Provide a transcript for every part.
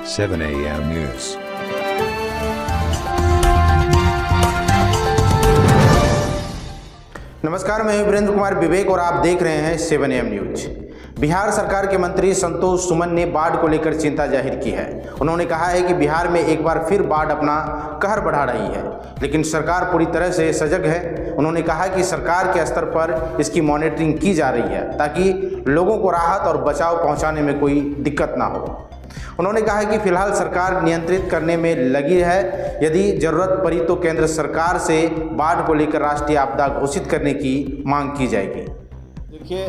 7 a.m. News. नमस्कार, मैं वीरेंद्र कुमार विवेक और आप देख रहे हैं 7 AM न्यूज। बिहार सरकार के मंत्री संतोष सुमन ने बाढ़ को लेकर चिंता जाहिर की है। उन्होंने कहा है कि बिहार में एक बार फिर बाढ़ अपना कहर बढ़ा रही है, लेकिन सरकार पूरी तरह से सजग है। उन्होंने कहा कि सरकार के स्तर पर इसकी मॉनिटरिंग की जा रही है ताकि लोगों को राहत और बचाव पहुंचाने में कोई दिक्कत ना हो। उन्होंने कहा कि फिलहाल सरकार नियंत्रित करने में लगी है। यदि जरूरत पड़ी तो केंद्र सरकार से बाढ़ को लेकर राष्ट्रीय आपदा घोषित करने की मांग की जाएगी। देखिए,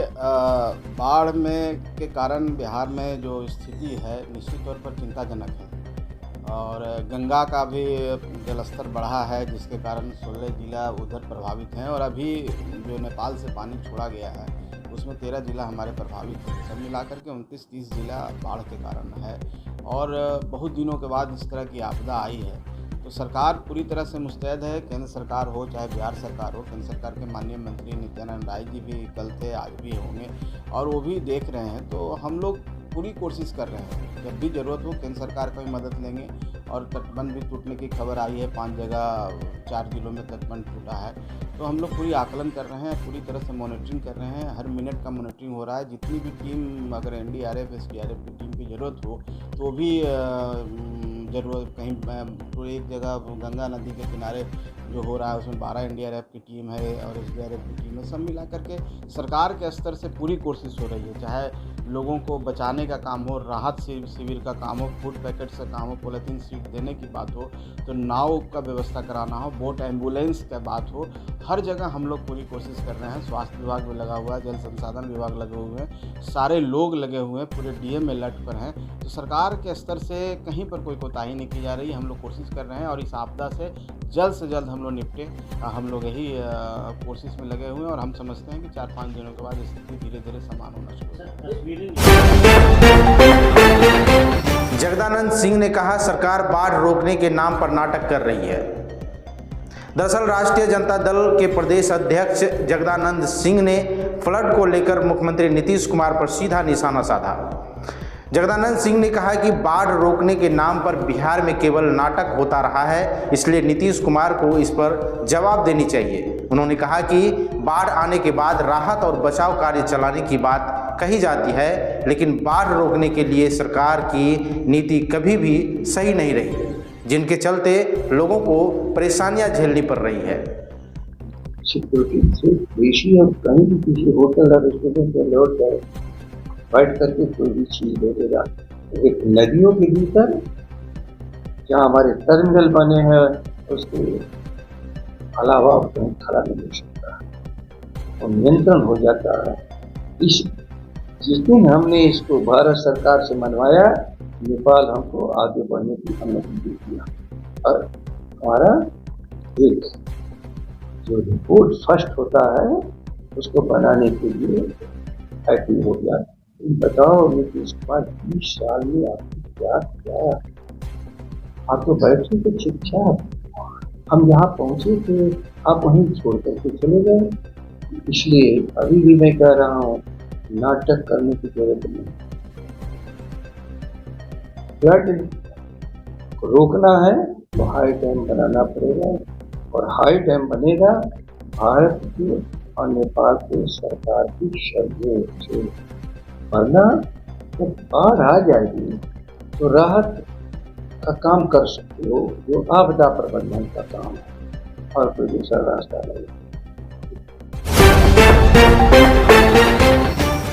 बाढ़ में के कारण बिहार में जो स्थिति है निश्चित तौर पर चिंताजनक है और गंगा का भी जलस्तर बढ़ा है, जिसके कारण 16 जिला उधर प्रभावित हैं और अभी जो नेपाल से पानी छोड़ा गया है उसमें 13 जिला हमारे प्रभावित हैं। सब मिलाकर के 29-30 जिला बाढ़ के कारण है और बहुत दिनों के बाद इस तरह की आपदा आई है। तो सरकार पूरी तरह से मुस्तैद है। केंद्र सरकार हो चाहे बिहार सरकार हो, केंद्र सरकार के माननीय मंत्री नित्यानंद राय जी भी कल थे, आज भी होंगे और वो भी देख रहे हैं। तो हम लोग पूरी कोशिश कर रहे हैं, जब भी ज़रूरत हो केंद्र सरकार का भी मदद लेंगे। और तटबंध भी टूटने की खबर आई है, 5 जगह 4 जिलों में तटबंध टूटा है। तो हम लोग पूरी आकलन कर रहे हैं, पूरी तरह से मॉनिटरिंग कर रहे हैं। हर मिनट का मॉनिटरिंग हो रहा है। जितनी भी टीम, अगर NDRF SDRF की टीम की ज़रूरत हो तो भी ज़रूरत कहीं पूरी एक जगह गंगा नदी के किनारे जो हो रहा है उसमें 12 NDRF की टीम है और SDRF की टीम है। सब मिला करके सरकार के स्तर से पूरी कोशिश हो रही है, चाहे लोगों को बचाने का काम हो, राहत शिविर का काम हो, फूड पैकेट से काम हो, पॉलीथीन सीट देने की बात हो, तो नाव का व्यवस्था कराना हो, बोट एम्बुलेंस का बात हो, हर जगह हम लोग पूरी कोशिश कर रहे हैं। स्वास्थ्य विभाग भी लगा हुआ है, जल संसाधन विभाग लगे हुए हैं, सारे लोग लगे हुए हैं, पूरे DM अलर्ट पर हैं। तो सरकार के स्तर से कहीं पर कोई कोताही नहीं की जा रही। हम लोग कोशिश कर रहे हैं और इस आपदा से जल्द हम लोग निपटे। हम लोग यही कोशिश में लगे हुए हैं और हम समझते हैं कि 4-5 दिनों के बाद स्थिति धीरे धीरे समान होना शुरू हो जाएगी। जगदानंद सिंह ने कहा, सरकार बाढ़ रोकने के नाम पर नाटक कर रही है। दरअसल राष्ट्रीय जनता दल के प्रदेश अध्यक्ष जगदानंद सिंह ने फ्लड को लेकर मुख्यमंत्री नीतीश कुमार पर सीधा निशाना साधा। जगदानंद सिंह ने कहा कि बाढ़ रोकने के नाम पर बिहार में केवल नाटक होता रहा है, इसलिए नीतीश कुमार को इस पर जवाब देनी चाहिए। उन्होंने कहा कि बाढ़ आने के बाद राहत और बचाव कार्य चलाने की बात कही जाती है, लेकिन बाढ़ रोकने के लिए सरकार की नीति कभी भी सही नहीं रही, जिनके चलते लोगों को परेशानियां झेलनी पड़ रही है। सिक्योरिटी से बेशी और कहीं भी किसी होटल या रेस्टोरेंट में लौट जाए, बैठ करके कोई भी चीज ले लेगा। एक नदियों के भीतर जहाँ हमारे टर्मिनल बने हैं उसके अलावा कहीं खड़ा नहीं हो सकता और नियंत्रण हो जाता है। जिस दिन हमने इसको भारत सरकार से मनवाया, नेपाल हमको आगे बढ़ने की अनुमति दे दिया और हमारा एक जो रिपोर्ट फर्स्ट होता है उसको बनाने के लिए एक्टिव हो गया। बताओ नीतीश कुमार 20 साल में आपने क्या किया? आप तो बैठे थे चुपचाप। हम यहाँ पहुंचे थे, आप वहीं छोड़ करके चले गए। इसलिए अभी भी मैं कह रहा हूँ, नाटक करने की जरूरत नहीं। फ्लड को रोकना है तो हाई डैम बनाना पड़ेगा और हाई डैम बनेगा भारत की और नेपाल की सरकार की सहयोग से। वरना जब बाढ़ आ जाएगी तो राहत का काम कर सकते हो, जो आपदा प्रबंधन का काम है, और कोई दूसरा रास्ता नहीं।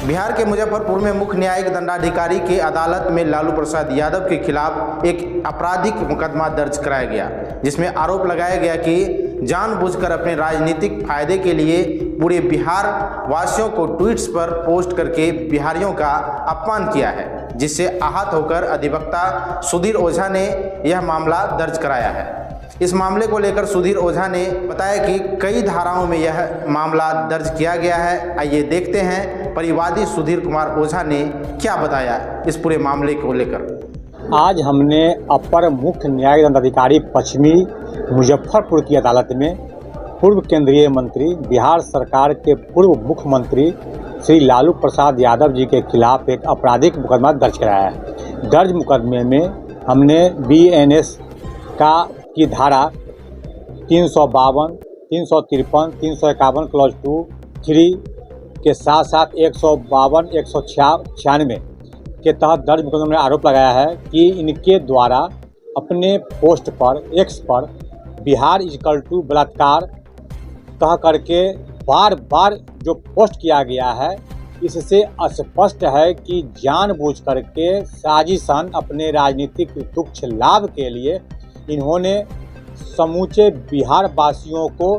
बिहार के मुजफ्फरपुर में मुख्य न्यायिक दंडाधिकारी की अदालत में लालू प्रसाद यादव के खिलाफ एक आपराधिक मुकदमा दर्ज कराया गया, जिसमें आरोप लगाया गया कि जानबूझकर अपने राजनीतिक फायदे के लिए पूरे बिहार वासियों को ट्वीट्स पर पोस्ट करके बिहारियों का अपमान किया है, जिससे आहत होकर अधिवक्ता सुधीर ओझा ने यह मामला दर्ज कराया है। इस मामले को लेकर सुधीर ओझा ने बताया कि कई धाराओं में यह मामला दर्ज किया गया है। आइए देखते हैं परिवादी सुधीर कुमार ओझा ने क्या बताया इस पूरे मामले को लेकर। आज हमने अपर मुख्य न्यायिक दंडाधिकारी पश्चिमी मुजफ्फरपुर की अदालत में पूर्व केंद्रीय मंत्री, बिहार सरकार के पूर्व मुख्यमंत्री श्री लालू प्रसाद यादव जी के खिलाफ एक आपराधिक मुकदमा दर्ज कराया है। दर्ज मुकदमे में हमने BNS की धारा 352, 353, 351 क्लॉज 2, 3 के साथ साथ 152, 196 के तहत दर्ज मुकदमे में आरोप लगाया है कि इनके द्वारा अपने पोस्ट पर X पर बिहार इक्वल टू बलात्कार कह करके बार बार जो पोस्ट किया गया है, इससे स्पष्ट है कि जानबूझ करके साजिशन अपने राजनीतिक तुच्छ लाभ के लिए इन्होंने समूचे बिहार वासियों को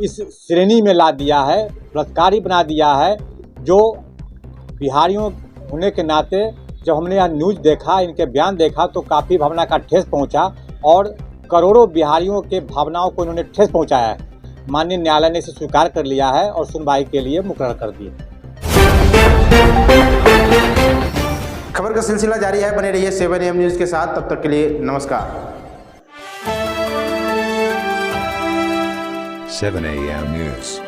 इस श्रेणी में ला दिया है, बलात्कारी बना दिया है। जो बिहारियों होने के नाते जब हमने यह न्यूज़ देखा, इनके बयान देखा, तो काफ़ी भावना का ठेस पहुंचा और करोड़ों बिहारियों के भावनाओं को इन्होंने ठेस पहुंचाया है। माननीय न्यायालय ने इसे स्वीकार कर लिया है और सुनवाई के लिए मुकर्रर कर दिया। खबर का सिलसिला जारी है, बने रहिए 7 AM न्यूज़ के साथ। तब तक के लिए नमस्कार। 7 AM News।